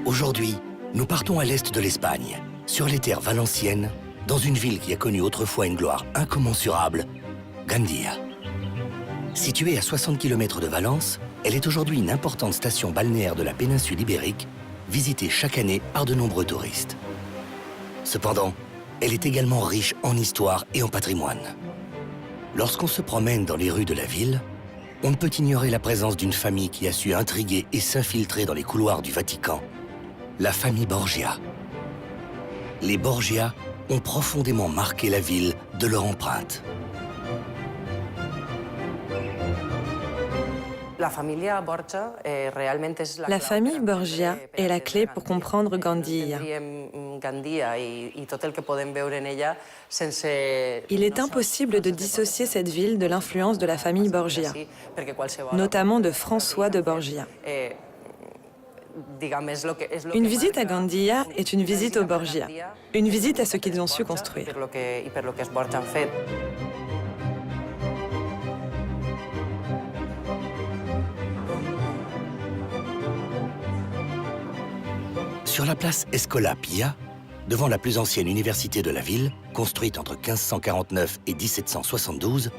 Aujourd'hui, nous partons à l'est de l'Espagne, sur les terres valenciennes, dans une ville qui a connu autrefois une gloire incommensurable, Gandia. Située à 60 km de Valence, elle est aujourd'hui une importante station balnéaire de la péninsule ibérique, visitée chaque année par de nombreux touristes. Cependant, elle est également riche en histoire et en patrimoine. Lorsqu'on se promène dans les rues de la ville, on ne peut ignorer la présence d'une famille qui a su intriguer et s'infiltrer dans les couloirs du Vatican, la famille Borgia. Les Borgia ont profondément marqué la ville de leur empreinte. La famille Borgia est la clé pour comprendre Gandia. Il est impossible de dissocier cette ville de l'influence de la famille Borgia, notamment de François de Borgia. Une visite à Gandia est une visite aux Borgia, une visite à ce qu'ils ont su construire. Sur la place Escola Pia, devant la plus ancienne université de la ville, construite entre 1549 et 1772,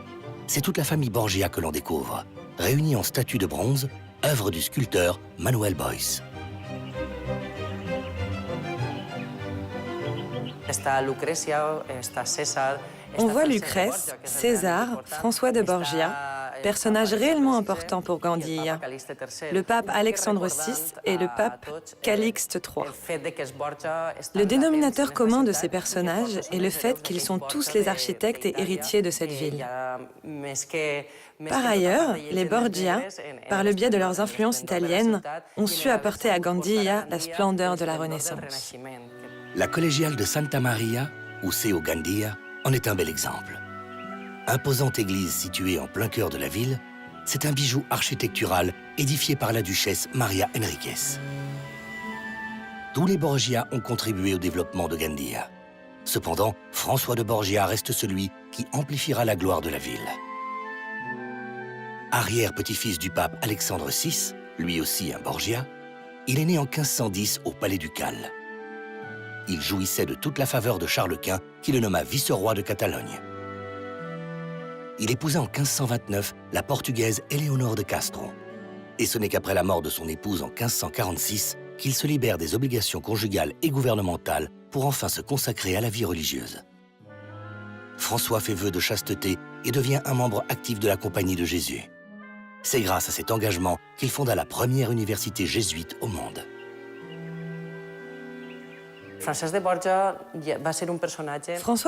c'est toute la famille Borgia que l'on découvre, réunie en statue de bronze, œuvre du sculpteur Manuel Boix. On voit Lucrèce, César, François de Borgia, personnages réellement importants pour Gandia, le pape Alexandre VI et le pape Calixte III. Le dénominateur commun de ces personnages est le fait qu'ils sont tous les architectes et héritiers de cette ville. Par ailleurs, les Borgia, par le biais de leurs influences italiennes, ont su apporter à Gandia la splendeur de la Renaissance. La collégiale de Santa Maria, ou Seu Gandia, en est un bel exemple. Imposante église située en plein cœur de la ville, c'est un bijou architectural édifié par la duchesse Maria Enriquez. Tous les Borgia ont contribué au développement de Gandia. Cependant, François de Borgia reste celui qui amplifiera la gloire de la ville. Arrière-petit-fils du pape Alexandre VI, lui aussi un Borgia, il est né en 1510 au Palais ducal. Il jouissait de toute la faveur de Charles Quint, qui le nomma vice-roi de Catalogne. Il épousa en 1529 la portugaise Éléonore de Castro. Et ce n'est qu'après la mort de son épouse en 1546 qu'il se libère des obligations conjugales et gouvernementales pour enfin se consacrer à la vie religieuse. François fait vœu de chasteté et devient un membre actif de la Compagnie de Jésus. C'est grâce à cet engagement qu'il fonda la première université jésuite au monde. François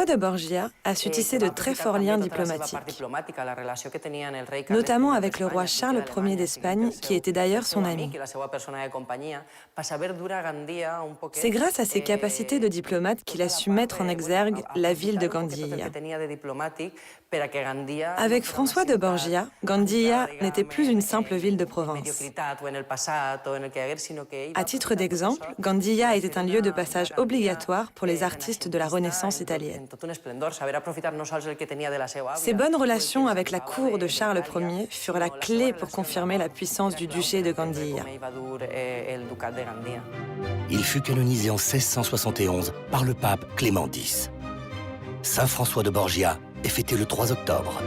de Borgia a su tisser de très forts liens diplomatiques, notamment avec le roi Charles Ier d'Espagne, qui était d'ailleurs son ami. C'est grâce à ses capacités de diplomate qu'il a su mettre en exergue la ville de Gandia. Avec François de Borgia, Gandia n'était plus une simple ville de province. À titre d'exemple, Gandia était un lieu de passage obligatoire pour les artistes de la Renaissance italienne. Ses bonnes relations avec la cour de Charles Ier furent la clé pour confirmer la puissance du duché de Gandia. Il fut canonisé en 1671 par le pape Clément X. Saint François de Borgia est fêté le 3 octobre.